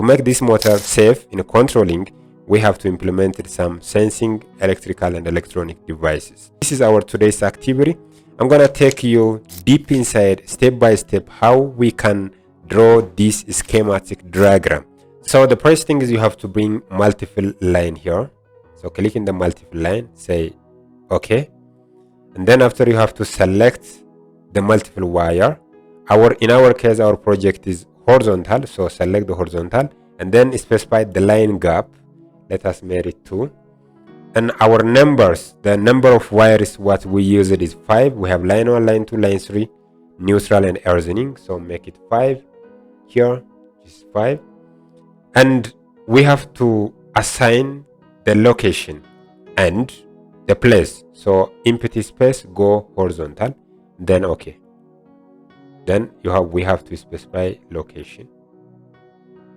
To make this motor safe in controlling, we have to implement some sensing electrical and electronic devices. This is our today's activity. I'm gonna take you deep inside, step by step, how we can draw this schematic diagram. So the first thing is you have to bring multiple line here. So click in the multiple line, say OK, and then after you have to select the multiple wire. In our case, our project is horizontal, so select the horizontal and then specify the line gap. Let us make it 2. And our numbers, the number of wires what we use it is 5. We have line 1, line 2, line 3, neutral and arranging. So make it 5 here, is 5. And we have to assign the location and the place. So empty space, go horizontal, then OK. Then we have to specify location.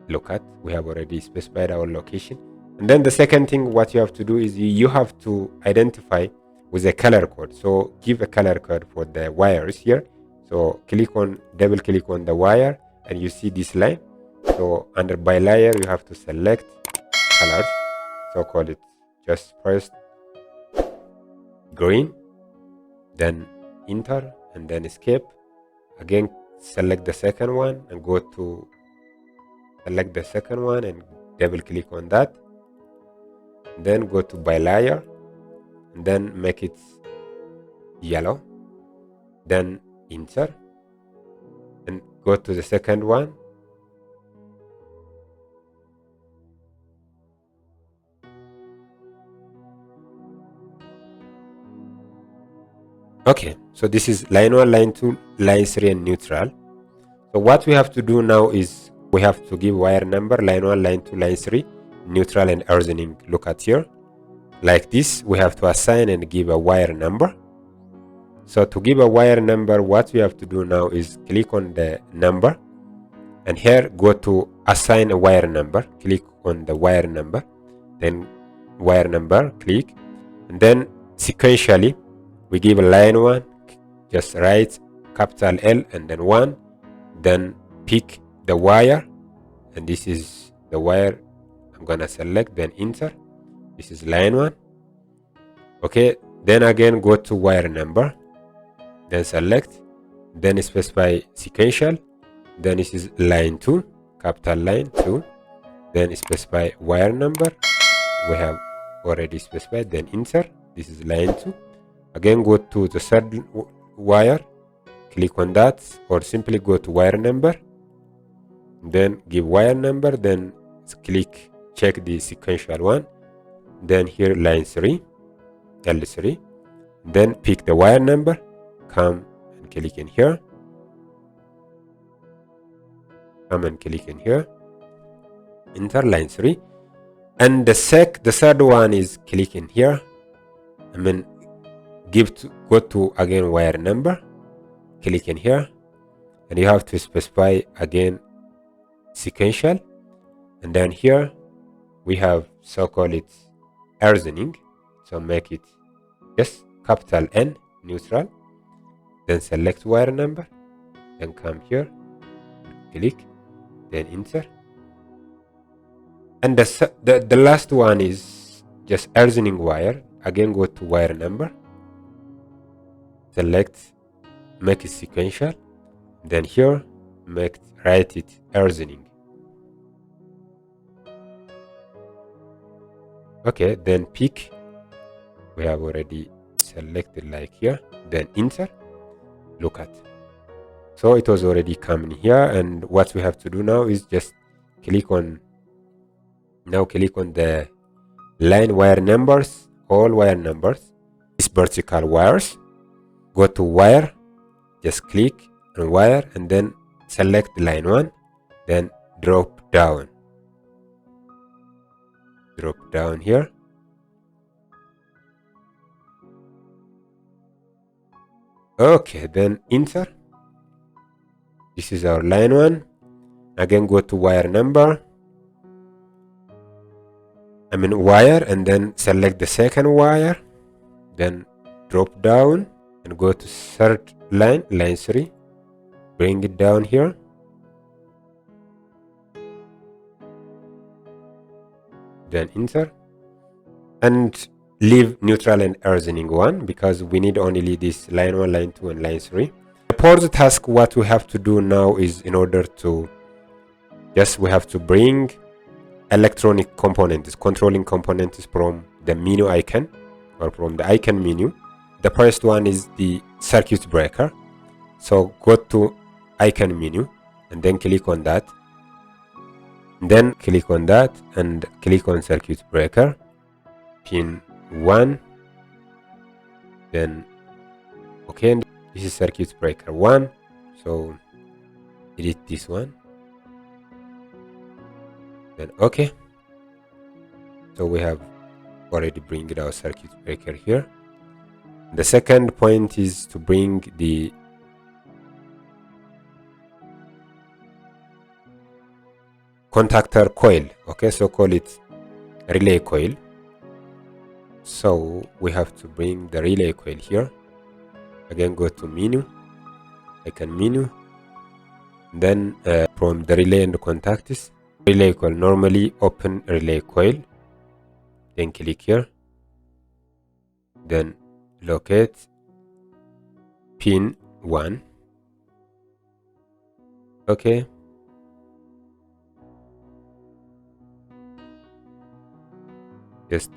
Look at, we have already specified our location. And then the second thing what you have to do is you have to identify with a color code. So give a color code for the wires here. So double click on the wire and you see this line. So under by layer you have to select colors. So call it just first green, then enter and then escape. Again select the second one and go to select the second one and double click on that. Then go to by layer and then make it yellow, then enter and go to the second one. Okay, so this is line 1, line 2, line 3 and neutral. So what we have to do now is we have to give wire number line 1, line 2, line 3, neutral and arranging. Look at here. Like this, we have to assign and give a wire number. So to give a wire number, what we have to do now is click on the number. And here, go to assign a wire number. Click on the wire number. Then wire number, click. And then sequentially, we give a line 1, just write capital L and then 1. Then pick the wire. And this is the wire I'm gonna select, then enter. This is line 1. Okay, then again go to wire number, then select, then specify sequential. Then this is line 2, capital line 2. Then specify wire number. We have already specified, then enter. This is line 2. Again go to the third wire, click on that, or simply go to wire number, then give wire number, then click check the sequential one, then here line 3, L3, then pick the wire number, come and click in here, enter line 3, and the third one is click in here, go to again wire number, click in here, and you have to specify again sequential, and then here we have so-called it arranging. So make it just capital N, neutral, then select wire number, then come here, click, then enter. And the last one is just arranging wire. Again go to wire number, select, make it sequential, then here write it arranging. Okay, then pick, we have already selected like here, then enter. Look at, so it was already coming here, and what we have to do now is just click on the line wire numbers, all wire numbers, these vertical wires. Go to wire, just click on wire and then select line 1, then drop down here. Okay, then enter. This is our line 1. Again go to wire number, wire, and then select the second wire, then drop down and go to third line 3, bring it down here, then enter, and leave neutral and horizontal 1 because we need only this line 1, line 2, and line 3. For the task, what we have to do now is, in order to we have to bring electronic components, controlling components from the menu icon or from the icon menu. The first one is the circuit breaker. So go to icon menu and then click on that. Then click on that and click on circuit breaker, pin 1. Then okay, and this is circuit breaker 1. So edit this one. Then okay. So we have already bring our circuit breaker here. The second point is to bring the contactor coil. Okay, so call it relay coil. So we have to bring the relay coil here. Again, go to menu, icon menu, then from the relay and the contactors, relay coil, normally open relay coil, then click here, then locate pin 1. Okay, just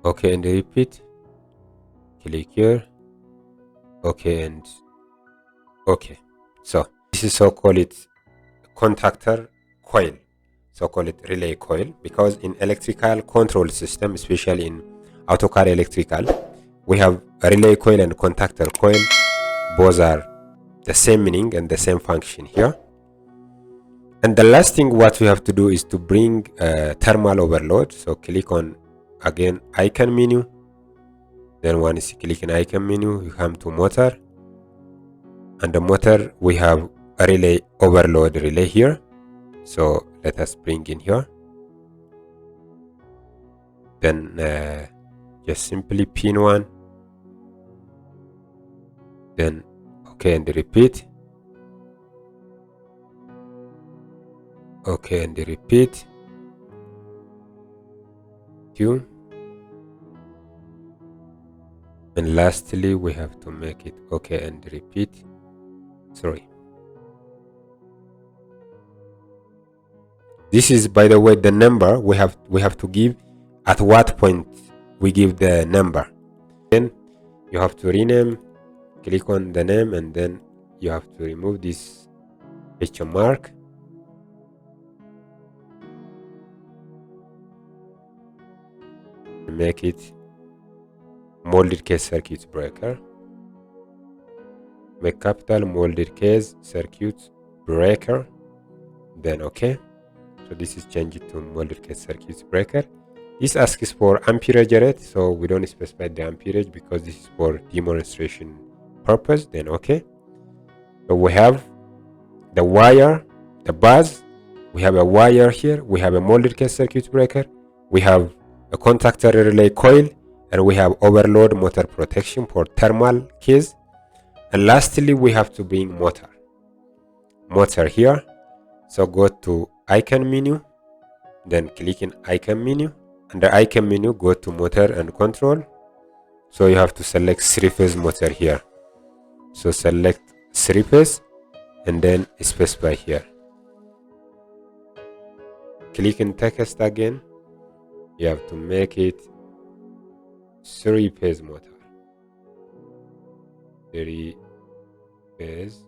okay and repeat, click here, okay and okay. So this is so call it contactor coil, so call it relay coil, because in electrical control system, especially in AutoCAD Electrical, we have a relay coil and contactor coil. Both are the same meaning and the same function here. And the last thing what we have to do is to bring thermal overload. So click on again icon menu, then once you click in icon menu, you come to motor, and the motor we have a relay overload relay here. So let us bring in here, then just simply pin 1, then okay and repeat, okay and repeat, 2, and lastly we have to make it okay and repeat 3. This is, by the way, the number we have to give at what point we give the number. Then you have to rename, click on the name, and then you have to remove this question mark. Make it molded case circuit breaker. Make capital molded case circuit breaker, then okay. So this is changed to molded case circuit breaker. This asks for amperage rate, so we don't specify the amperage because this is for demonstration purpose, then okay. So we have the wire, the bus, we have a wire here, we have a molded case circuit breaker, we have a contactor relay coil, and we have overload motor protection for thermal case. And lastly we have to bring motor here. So go to icon menu, then click in icon menu. Under icon menu, go to motor and control. So you have to select 3-phase motor here. So select 3-phase and then specify here. Click in text again. You have to make it 3-phase motor. 3-phase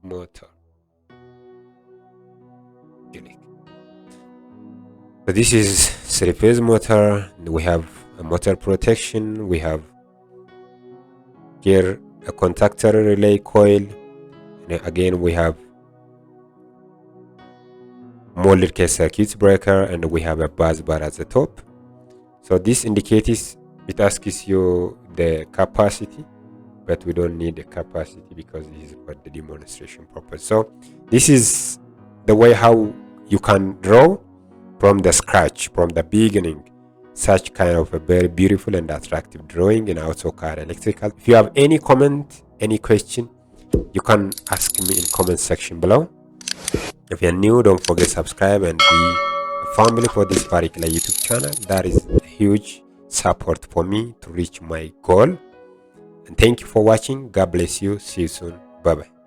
motor. Click. So this is 3-phase motor. We have a motor protection. We have here a contactor relay coil. And again we have molded case circuit breaker, and we have a bus bar at the top. So this indicates, it asks you the capacity, but we don't need the capacity because this is for the demonstration purpose. So this is the way how you can draw from the scratch, from the beginning, such kind of a very beautiful and attractive drawing in AutoCAD Electrical. If you have any comment, any question, you can ask me in comment section below. If you're new, don't forget to subscribe and be family for this particular YouTube channel. That is a huge support for me to reach my goal. And thank you for watching. God bless you. See you soon. Bye bye.